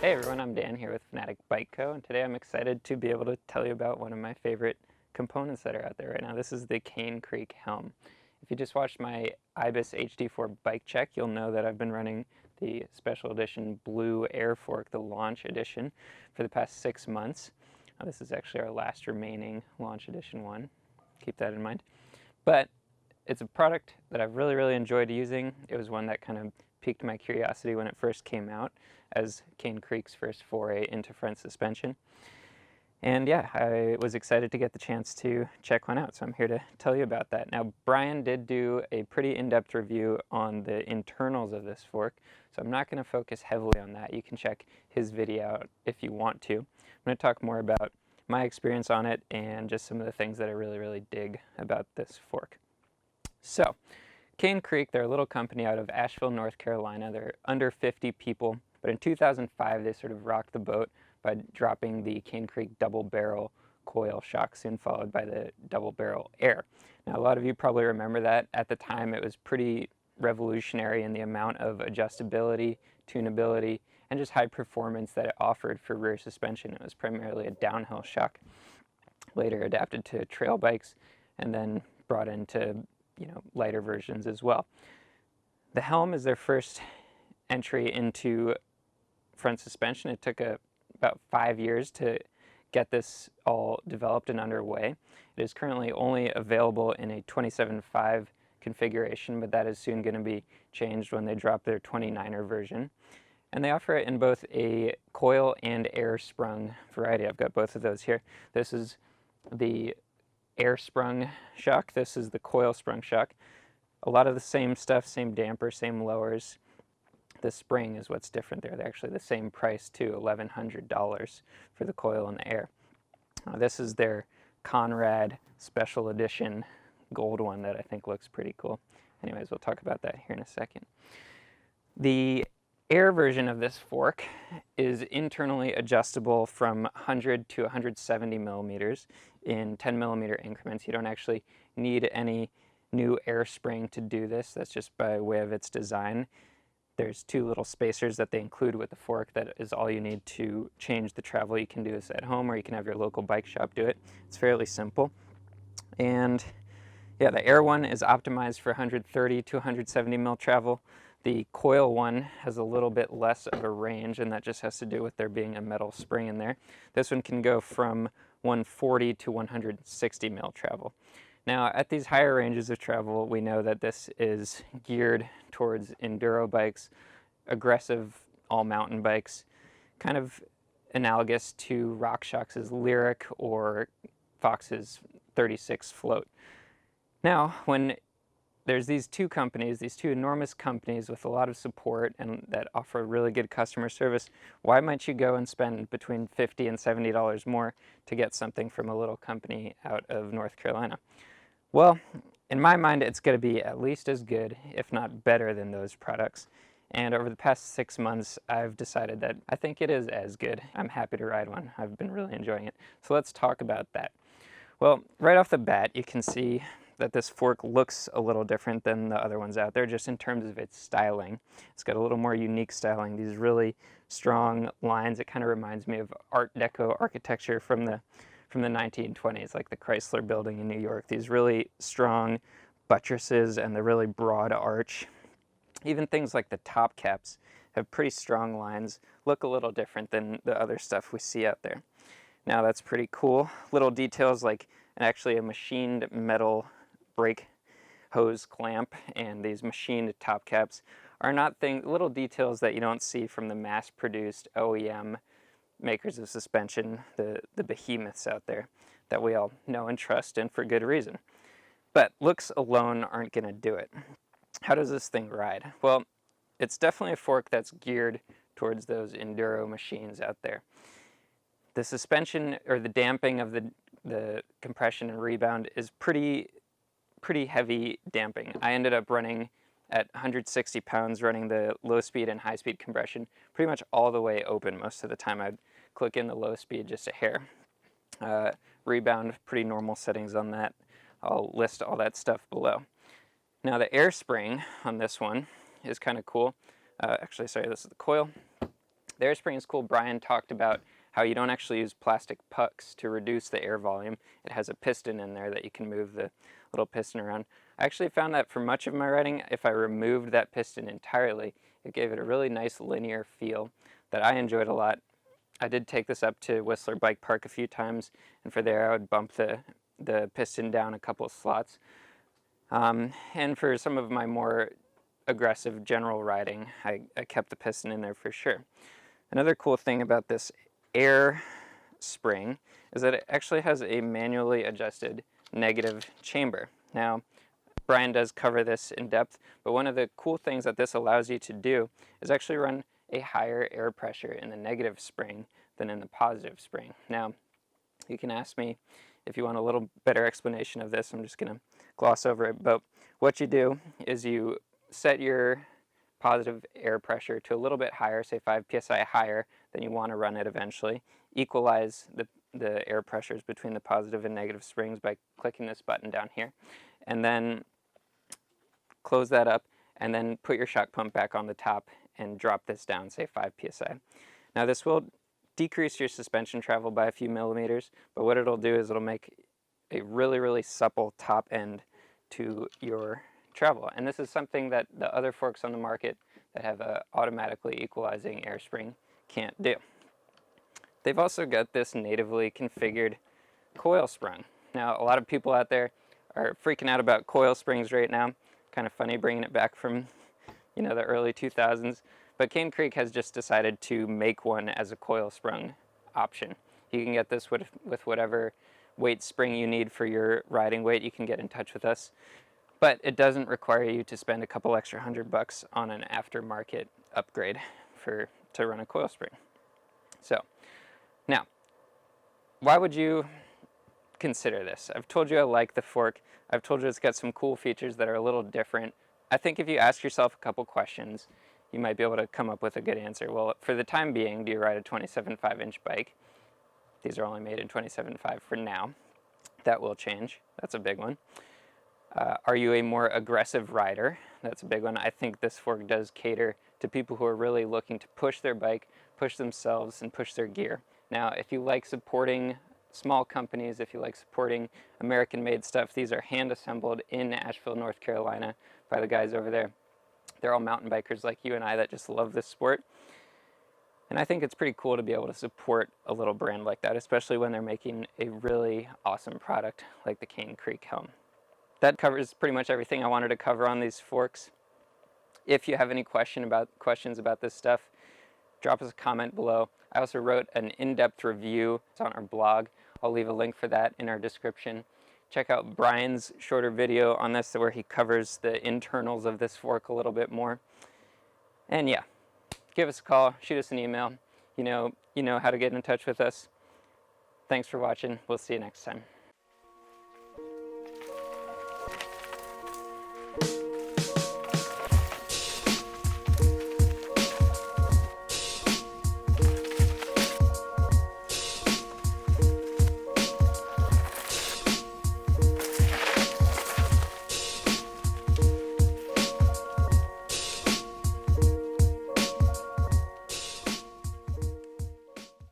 Hey everyone, I'm Dan here with Fanatik Bike Co. And today I'm excited to be able to tell you about one of my favorite components that are out there right now. This is the Cane Creek Helm. If you just watched my Ibis HD4 bike check, you'll know that I've been running the special edition blue air fork, the launch edition, for the past 6 months. This is actually our last remaining launch edition one. Keep that in mind. But it's a product that I've really enjoyed using. It was one that kind of piqued my curiosity when it first came out as Cane Creek's first foray into front suspension. And yeah, I was excited to get the chance to check one out, so I'm here to tell you about that. Now, Brian did do a pretty in-depth review on the internals of this fork, so I'm not going to focus heavily on that. You can check his video out if you want to. I'm going to talk more about my experience on it and just some of the things that I really dig about this fork. So, Cane Creek, they're a little company out of Asheville, North Carolina. They're under 50 people, but in 2005 they sort of rocked the boat by dropping the Cane Creek double barrel coil shock, soon followed by the double barrel air. Now, a lot of you probably remember that. At the time it was pretty revolutionary in the amount of adjustability, tunability, and just high performance that it offered for rear suspension. It was primarily a downhill shock, later adapted to trail bikes, and then brought into lighter versions as well. The Helm is their first entry into front suspension. It took about 5 years to get this all developed and underway. It is currently only available in a 27.5 configuration, but that is soon going to be changed when they drop their 29er version. And they offer it in both a coil and air sprung variety. I've got both of those here. This is the air sprung shock. This is the coil sprung shock. A lot of the same stuff, same damper, same lowers. The spring is what's different there. They're actually the same price too, $1,100 for the coil and the air. This is their Conrad special edition gold one that I think looks pretty cool. Anyways, we'll talk about that here in a second. The air version of this fork is internally adjustable from 100 to 170 millimeters in 10 millimeter increments. You don't actually need any new air spring to do this. That's just by way of its design. There's two little spacers that they include with the fork. That is all you need to change the travel. You can do this at home, or you can have your local bike shop do it. It's fairly simple. And yeah, the air one is optimized for 130 to 170 mil travel. The coil one has a little bit less of a range, and that just has to do with there being a metal spring in there. This one can go from 140 to 160 mil travel. Now, at these higher ranges of travel, we know that this is geared towards enduro bikes, aggressive all-mountain bikes, kind of analogous to Rockshox's Lyric or Fox's 36 Float. Now, when there's these two companies, these two enormous companies with a lot of support and that offer really good customer service, why might you go and spend between $50 and $70 more to get something from a little company out of North Carolina? Well, in my mind, it's going to be at least as good, if not better, than those products. And over the past 6 months, I've decided that I think it is as good. I'm happy to ride one. I've been really enjoying it. So let's talk about that. Well, right off the bat, you can see that this fork looks a little different than the other ones out there, just in terms of its styling. It's got a little more unique styling, these really strong lines. It kind of reminds me of Art Deco architecture from the 1920s, like the Chrysler Building in New York. These really strong buttresses and the really broad arch. Even things like the top caps have pretty strong lines, look a little different than the other stuff we see out there. Now, that's pretty cool. Little details like actually a machined metal brake hose clamp and these machined top caps are not little details that you don't see from the mass-produced OEM makers of suspension, the behemoths out there that we all know and trust, and for good reason. But looks alone aren't going to do it. How does this thing ride? Well, it's definitely a fork that's geared towards those enduro machines out there. The suspension, or the damping of the compression and rebound, is pretty heavy damping. I ended up running at 160 pounds, running the low speed and high speed compression pretty much all the way open. Most of the time I'd click in the low speed just a hair. Rebound, pretty normal settings on that. I'll list all that stuff below. Now, the air spring on this one is kind of cool. Actually, sorry, this is the coil. The air spring is cool. Brian talked about how you don't actually use plastic pucks to reduce the air volume. It has a piston in there that you can move the little piston around. I actually found that for much of my riding, if I removed that piston entirely, it gave it a really nice linear feel that I enjoyed a lot. I did take this up to Whistler Bike Park a few times, and for there I would bump the piston down a couple of slots. And for some of my more aggressive general riding, I kept the piston in there for sure. Another cool thing about this air spring is that it actually has a manually adjusted negative chamber. Now, Brian does cover this in depth, but one of the cool things that this allows you to do is actually run a higher air pressure in the negative spring than in the positive spring. Now, you can ask me if you want a little better explanation of this. I'm just going to gloss over it, but what you do is you set your positive air pressure to a little bit higher, say 5 psi higher than you want to run it eventually. Equalize the air pressures between the positive and negative springs by clicking this button down here. And then close that up, and then put your shock pump back on the top and drop this down, say 5 psi. Now this will decrease your suspension travel by a few millimeters, but what it'll do is it'll make a really, really supple top end to your travel. And this is something that the other forks on the market that have a automatically equalizing air spring can't do. They've also got this natively configured coil sprung. Now, a lot of people out there are freaking out about coil springs right now. Kind of funny bringing it back from, the early 2000s. But Cane Creek has just decided to make one as a coil sprung option. You can get this with whatever weight spring you need for your riding weight. You can get in touch with us. But it doesn't require you to spend a couple extra $100 on an aftermarket upgrade to run a coil spring. So, now, why would you consider this? I've told you I like the fork. I've told you it's got some cool features that are a little different. I think if you ask yourself a couple questions, you might be able to come up with a good answer. Well, for the time being, do you ride a 27.5-inch bike? These are only made in 27.5 for now. That will change. That's a big one. Are you a more aggressive rider? That's a big one. I think this fork does cater to people who are really looking to push their bike, push themselves, and push their gear. Now, if you like supporting small companies, if you like supporting American-made stuff, these are hand-assembled in Asheville, North Carolina by the guys over there. They're all mountain bikers like you and I that just love this sport. And I think it's pretty cool to be able to support a little brand like that, especially when they're making a really awesome product like the Cane Creek Helm. That covers pretty much everything I wanted to cover on these forks. If you have any questions about this stuff, drop us a comment below. I also wrote an in-depth review. It's on our blog. I'll leave a link for that in our description. Check out Brian's shorter video on this where he covers the internals of this fork a little bit more. And yeah, give us a call, shoot us an email. You know how to get in touch with us. Thanks for watching. We'll see you next time.